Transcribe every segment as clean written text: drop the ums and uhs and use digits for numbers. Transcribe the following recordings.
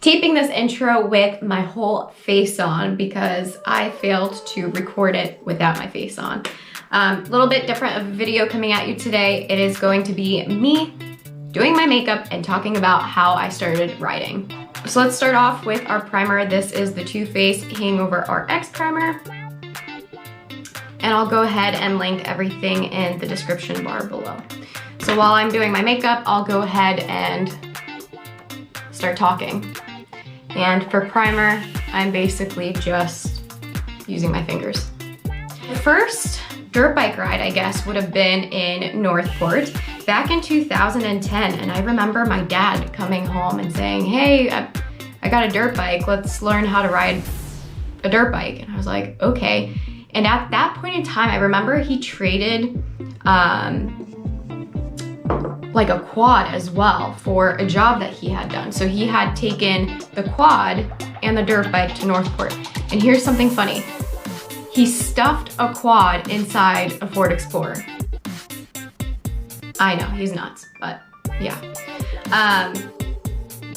taping this intro with my whole face on because I failed to record it without my face on. A little bit different of a video coming at you today. It is going to be me doing my makeup and talking about how I started riding. So let's start off with our primer. This is the Too Faced Hangover RX primer. And I'll go ahead and link everything in the description bar below. So while I'm doing my makeup, I'll go ahead and start talking. And for primer, I'm basically just using my fingers. The first dirt bike ride, I guess, would have been in Northport back in 2010. And I remember my dad coming home and saying, hey, I got a dirt bike, let's learn how to ride a dirt bike. And I was like, okay. And at that point in time, I remember he traded like a quad as well for a job that he had done. So he had taken the quad and the dirt bike to Northport. And here's something funny. He stuffed a quad inside a Ford Explorer. I know, he's nuts, but yeah.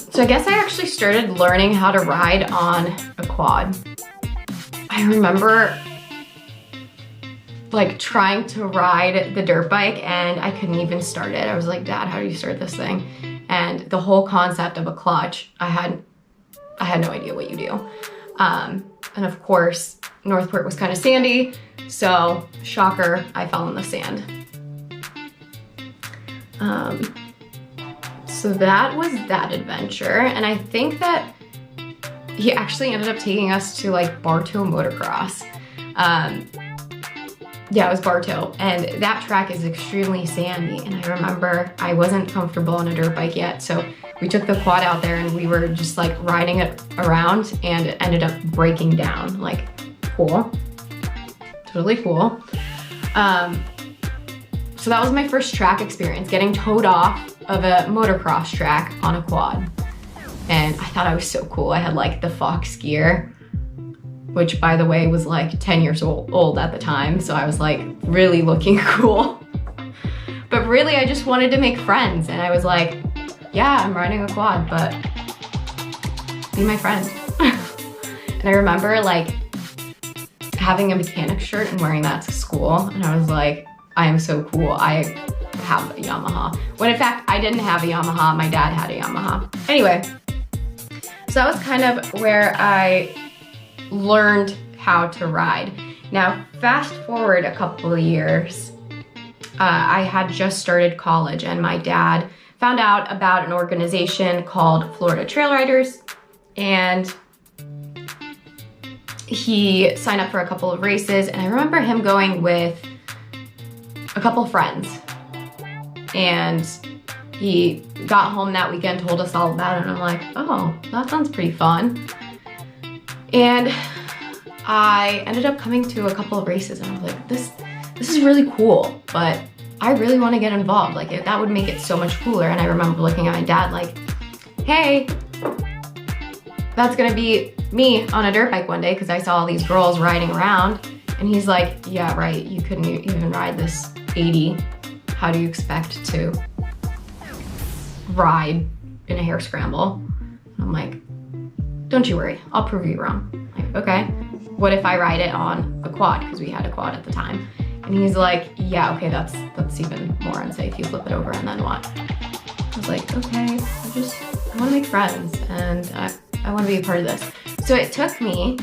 So I guess I actually started learning how to ride on a quad. I remember like trying to ride the dirt bike and I couldn't even start it. I was like, Dad, how do you start this thing? And the whole concept of a clutch, I had no idea what you do. And of course, Northport was kind of sandy, so shocker, I fell in the sand. So that was that adventure. And I think that he actually ended up taking us to like Bartow Motocross. Yeah, it was Bartow, and that track is extremely sandy. And I remember I wasn't comfortable on a dirt bike yet, so we took the quad out there and we were just like riding it around and it ended up breaking down. Like, cool, totally cool. So that was my first track experience, getting towed off of a motocross track on a quad. And I thought I was so cool. I had like the Fox gear, which by the way was like 10 years old at the time. So I was like really looking cool. But really I just wanted to make friends. And I was like, yeah, I'm riding a quad, but be my friend. And I remember like having a mechanic shirt and wearing that to school. And I was like, I am so cool. I have a Yamaha. When in fact, I didn't have a Yamaha. My dad had a Yamaha. Anyway, so that was kind of where I learned how to ride. Now, fast forward a couple of years, I had just started college and my dad found out about an organization called Floridatrailriders, and he signed up for a couple of races. And I remember him going with a couple of friends, and he got home that weekend, told us all about it, and I'm like, oh, that sounds pretty fun. And I ended up coming to a couple of races and I was like, this is really cool, but I really want to get involved. Like, that would make it so much cooler. And I remember looking at my dad like, hey, that's gonna be me on a dirt bike one day, because I saw all these girls riding around. And he's like, yeah, right, you couldn't even ride this 80. How do you expect to ride in a hare scramble? I'm like, don't you worry, I'll prove you wrong. Like, okay, what if I ride it on a quad? Because we had a quad at the time. And he's like, yeah, okay, that's even more unsafe. You flip it over and then what? I was like, okay, I want to make friends and I want to be a part of this. So it took me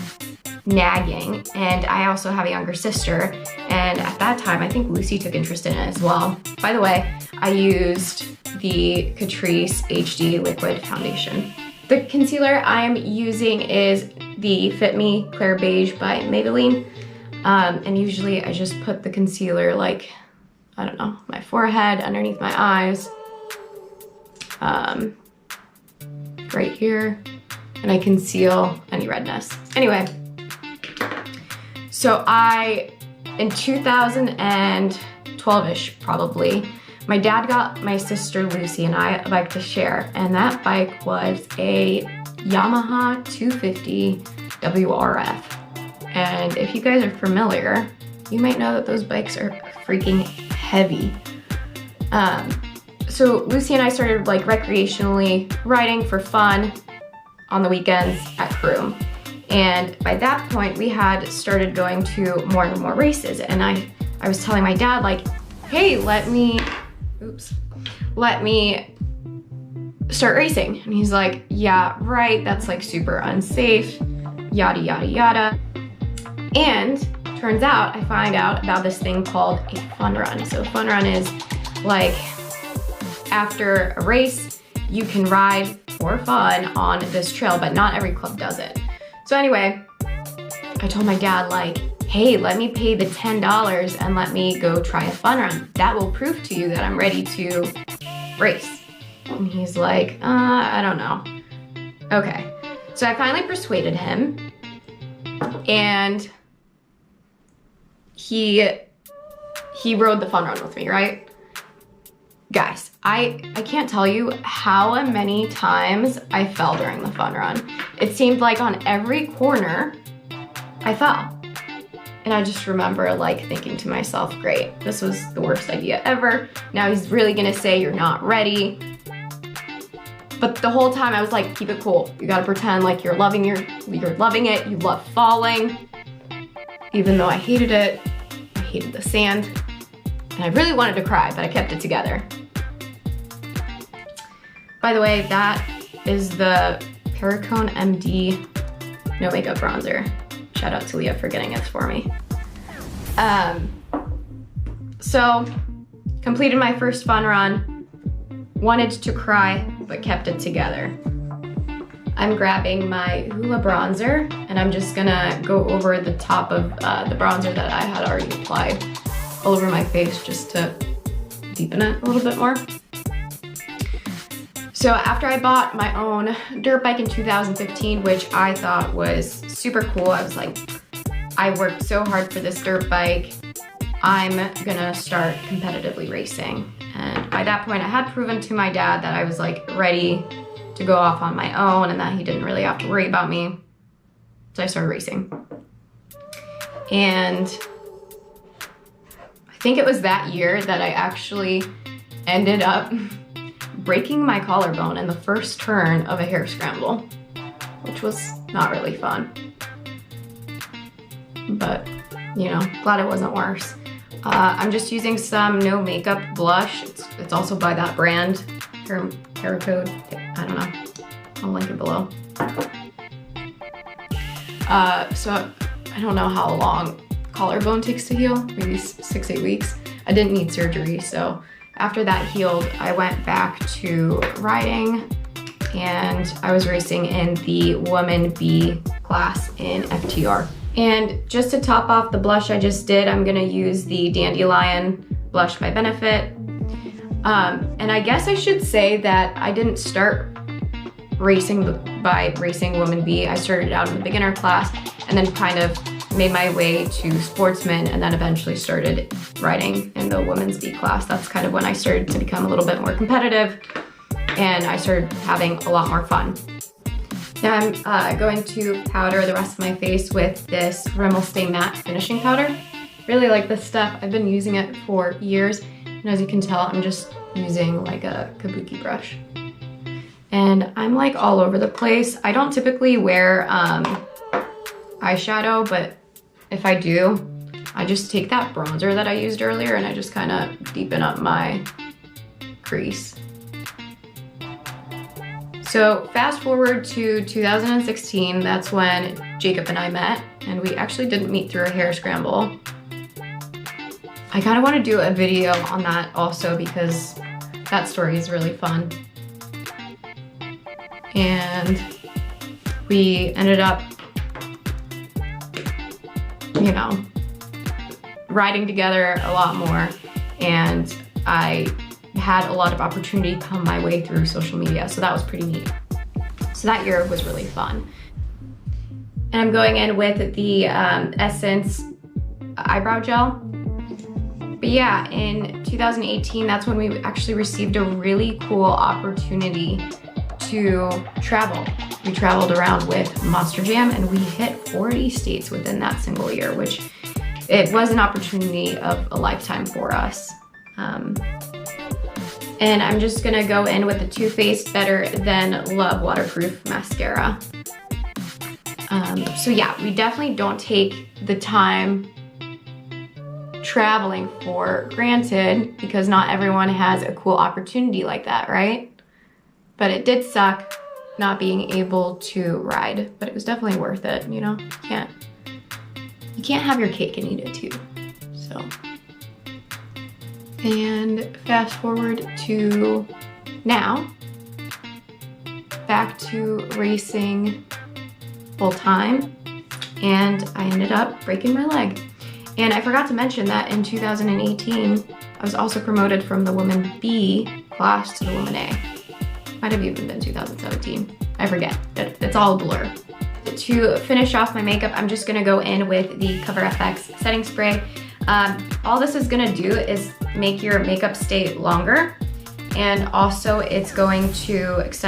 nagging, and I also have a younger sister, and at that time I think Lucy took interest in it as well. By the way, I used the Catrice HD Liquid Foundation. The concealer I'm using is the Fit Me Clair Beige by Maybelline, and usually I just put the concealer like, I don't know, my forehead, underneath my eyes, right here, and I conceal any redness. Anyway, so in 2012-ish probably, my dad got my sister Lucy and I a bike to share, and that bike was a Yamaha 250 WRF. And if you guys are familiar, you might know that those bikes are freaking heavy. So Lucy and I started like recreationally riding for fun on the weekends at Croom. And by that point, we had started going to more and more races. And I was telling my dad, like, hey, let me start racing. And he's like, yeah, right, that's like super unsafe, yada, yada, yada. And turns out, I find out about this thing called a fun run. So fun run is like, after a race, you can ride for fun on this trail, but not every club does it. So anyway, I told my dad, like, hey, let me pay the $10 and let me go try a fun run. That will prove to you that I'm ready to race. And he's like, I don't know. Okay, so I finally persuaded him, and he rode the fun run with me, right? Guys, I can't tell you how many times I fell during the fun run. It seemed like on every corner, I fell. And I just remember like thinking to myself, great, this was the worst idea ever. Now he's really gonna say you're not ready. But the whole time I was like, keep it cool. You gotta pretend like you're loving it, you love falling. Even though I hated it, I hated the sand. And I really wanted to cry, but I kept it together. By the way, that is the Perricone MD No Makeup Bronzer. Shout out to Leah for getting it for me. So, completed my first fun run, wanted to cry, but kept it together. I'm grabbing my Hoola bronzer, and I'm just gonna go over the top of the bronzer that I had already applied all over my face just to deepen it a little bit more. So after I bought my own dirt bike in 2015, which I thought was super cool, I was like, I worked so hard for this dirt bike, I'm gonna start competitively racing. And by that point, I had proven to my dad that I was like ready to go off on my own and that he didn't really have to worry about me. So I started racing. And I think it was that year that I actually ended up breaking my collarbone in the first turn of a hare scramble, which was not really fun. But, you know, glad it wasn't worse. I'm just using some no makeup blush. It's also by that brand, Perricone, I don't know. I'll link it below. So I don't know how long collarbone takes to heal, maybe 6-8 weeks. I didn't need surgery, so after that healed, I went back to riding, and I was racing in the Woman B class in FTR. And just to top off the blush I just did, I'm gonna use the Dandelion blush by Benefit. And I guess I should say that I didn't start racing by racing Woman B. I started out in the beginner class and then kind of made my way to sportsman, and then eventually started riding in the Women's B class. That's kind of when I started to become a little bit more competitive, and I started having a lot more fun. Now I'm going to powder the rest of my face with this Rimmel Stay Matte finishing powder. Really like this stuff. I've been using it for years, and as you can tell, I'm just using like a kabuki brush. And I'm like all over the place. I don't typically wear eyeshadow, but if I do, I just take that bronzer that I used earlier and I just kind of deepen up my crease. So fast forward to 2016, that's when Jacob and I met, and we actually didn't meet through a hare scramble. I kind of want to do a video on that also because that story is really fun. And we ended up, you know, riding together a lot more, and I had a lot of opportunity come my way through social media, so that was pretty neat. So that year was really fun. And I'm going in with the Essence eyebrow gel. But yeah, in 2018, that's when we actually received a really cool opportunity to travel. We traveled around with Monster Jam, and we hit 40 states within that single year, which it was an opportunity of a lifetime for us. And I'm just gonna go in with the Too Faced Better Than Love Waterproof Mascara. So yeah, we definitely don't take the time traveling for granted because not everyone has a cool opportunity like that, right? But it did suck not being able to ride, but it was definitely worth it, you know? You can't have your cake and eat it too, so. And fast forward to now, back to racing full time, and I ended up breaking my leg. And I forgot to mention that in 2018, I was also promoted from the Woman B class to the Woman A. Might have even been 2017. I forget. It's all a blur. To finish off my makeup, I'm just gonna go in with the Cover FX setting spray. All this is gonna do is make your makeup stay longer, and also it's going to it's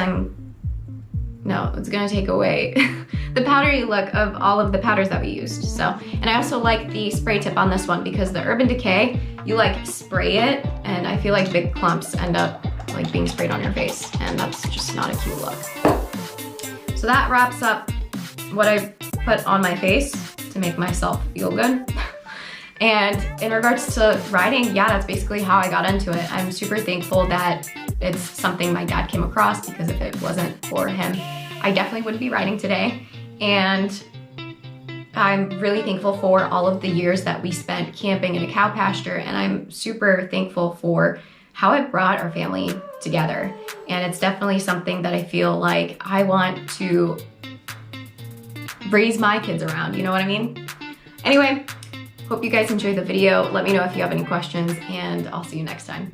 gonna take away the powdery look of all of the powders that we used. So, and I also like the spray tip on this one because the Urban Decay, you like spray it, and I feel like big clumps end up like being sprayed on your face, and that's just not a cute look. So that wraps up what I put on my face to make myself feel good. And in regards to riding, yeah, that's basically how I got into it. I'm super thankful that it's something my dad came across, because if it wasn't for him, I definitely wouldn't be riding today. And I'm really thankful for all of the years that we spent camping in a cow pasture, and I'm super thankful for how it brought our family together. And it's definitely something that I feel like I want to raise my kids around, you know what I mean? Anyway, hope you guys enjoyed the video. Let me know if you have any questions, and I'll see you next time.